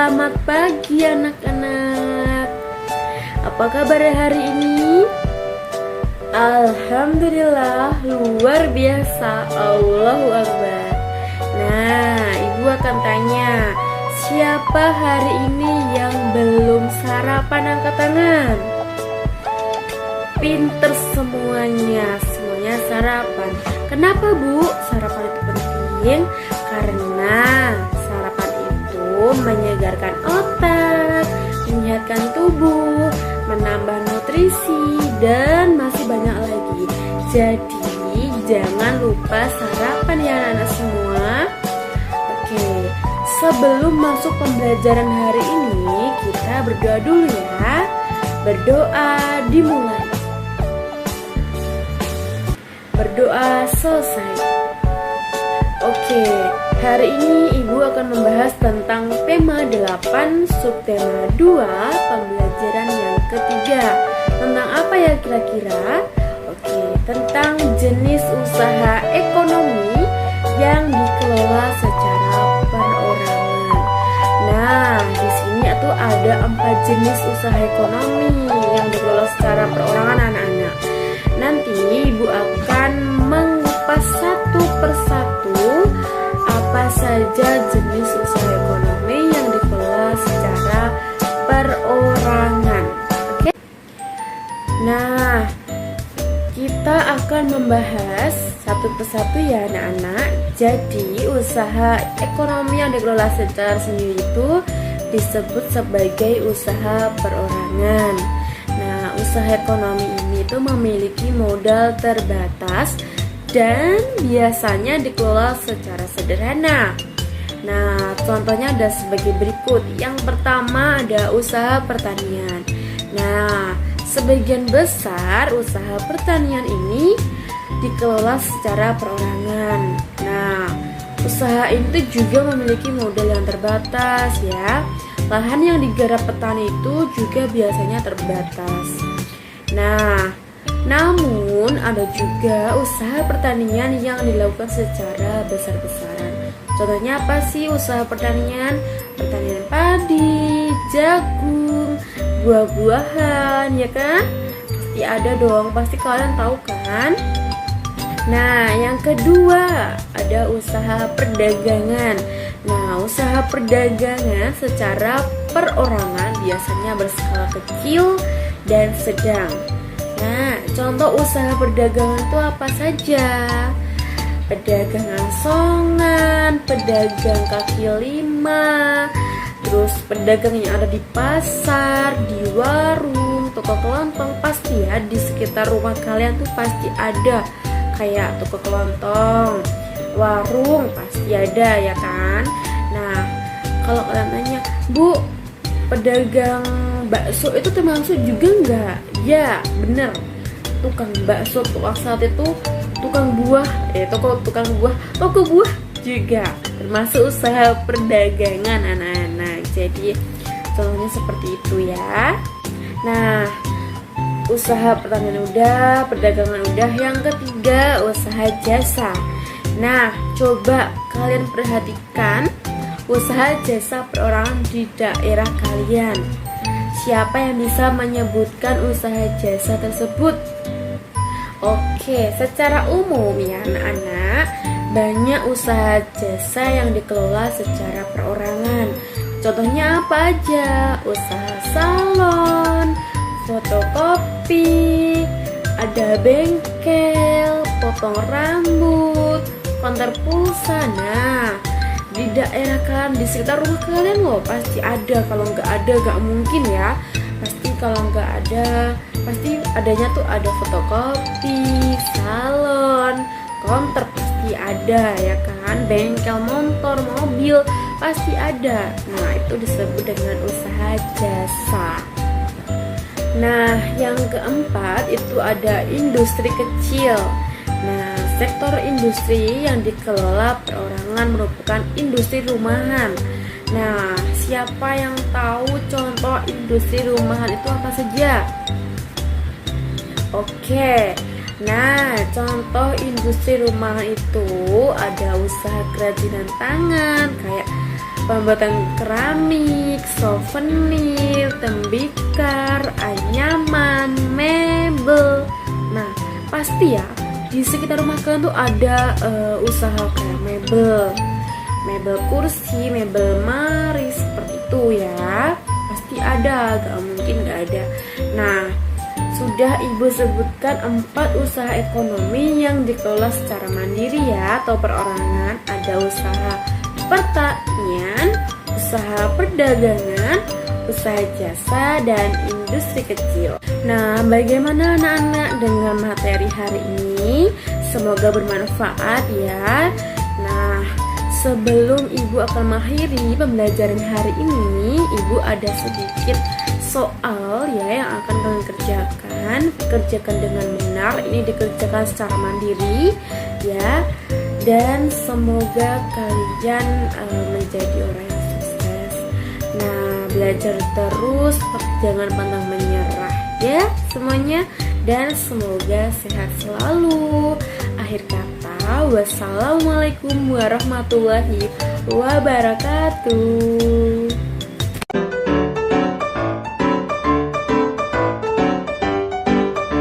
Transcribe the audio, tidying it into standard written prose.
Selamat pagi anak-anak. Apa kabar hari ini? Alhamdulillah, luar biasa. Allahu Akbar. Nah, ibu akan tanya, siapa hari ini yang belum sarapan? Angkat tangan. Pinter semuanya sarapan. Kenapa Bu? Sarapan itu penting karena sarapan itu menyegarkan otak, menyehatkan tubuh, menambah nutrisi, dan masih banyak lagi. Jadi jangan lupa sarapan ya anak-anak semua. Oke, sebelum masuk pembelajaran hari ini, kita berdoa dulu ya. Berdoa dimulai. Berdoa selesai. Oke, hari ini ibu akan membahas tentang tema 8 subtema 2 pembelajaran yang ketiga. Tentang apa ya kira-kira? Oke, tentang jenis usaha ekonomi yang dikelola secara perorangan. Nah, di sini tuh ada 4 jenis usaha ekonomi yang dikelola secara perorangan anak-anak. Nanti ibu akan mengupas satu persatu apa saja jenis usaha ekonomi yang dikelola secara perorangan. Oke? Nah, kita akan membahas satu persatu ya anak-anak. Jadi usaha ekonomi yang dikelola secara sendiri itu disebut sebagai usaha perorangan. Nah, usaha ekonomi ini itu memiliki modal terbatas dan biasanya dikelola secara sederhana. Nah, contohnya ada sebagai berikut. Yang pertama ada usaha pertanian. Nah, sebagian besar usaha pertanian ini dikelola secara perorangan. Nah, usaha itu juga memiliki modal yang terbatas ya. Lahan yang digarap petani itu juga biasanya terbatas. Nah, namun ada juga usaha pertanian yang dilakukan secara besar-besaran. Contohnya apa sih usaha pertanian? Pertanian padi, jagung, buah-buahan, ya kan? Pasti ada dong, pasti kalian tahu kan? Nah, yang kedua ada usaha perdagangan. Nah, usaha perdagangan secara perorangan biasanya berskala kecil dan sedang. Nah, contoh usaha perdagangan itu apa saja? Pedagang asongan, pedagang kaki lima, terus pedagang yang ada di pasar, di warung, toko kelontong. Pasti ya di sekitar rumah kalian tuh pasti ada kayak toko kelontong, warung pasti ada ya kan. Nah, kalau kalian nanya, Bu, pedagang bakso itu termasuk juga enggak? Ya, bener. Tukang bakso, tukang sate itu, tukang buah, toko buah juga termasuk usaha perdagangan anak-anak. Jadi contohnya seperti itu ya. Nah, usaha pertanian udah, perdagangan udah. Yang ketiga usaha jasa. Nah, coba kalian perhatikan usaha jasa perorangan di daerah kalian. Siapa yang bisa menyebutkan usaha jasa tersebut? Oke, secara umum ya anak-anak, banyak usaha jasa yang dikelola secara perorangan. Contohnya apa aja? Usaha salon, fotokopi, ada bengkel, potong rambut, konter pulsa. Nah, di daerah kalian, di sekitar rumah kalian loh pasti ada. Kalau nggak ada nggak mungkin ya. Pasti kalau nggak ada, pasti adanya tuh ada fotokopi, salon, konter pasti ada ya kan. Bengkel motor, mobil pasti ada. Nah, itu disebut dengan usaha jasa. Nah, yang keempat itu ada industri kecil. Nah, sektor industri yang dikelola perorangan merupakan industri rumahan. Nah, siapa yang tahu contoh industri rumahan itu apa saja? Oke, nah contoh industri rumahan itu ada usaha kerajinan tangan kayak pembuatan keramik, souvenir, tembikar, anyaman, mebel. Nah, pasti ya di sekitar rumah kalian tuh ada usaha kayak mebel kursi, mebel mari, seperti itu ya. Pasti ada, gak mungkin gak ada. Nah, sudah Ibu sebutkan 4 usaha ekonomi yang dikelola secara mandiri ya, atau perorangan. Ada usaha pertanian, usaha perdagangan, usaha jasa, dan industri kecil. Nah, bagaimana anak-anak dengan materi hari ini? Semoga bermanfaat ya. Nah, sebelum Ibu akan mengakhiri pembelajaran hari ini, Ibu ada sedikit soal ya yang akan kalian kerjakan dengan benar. Ini dikerjakan secara mandiri ya, dan semoga kalian menjadi orang yang sukses. Nah, belajar terus, jangan pantang menyerah ya semuanya, dan semoga sehat selalu. Akhir kata, wassalamualaikum warahmatullahi wabarakatuh.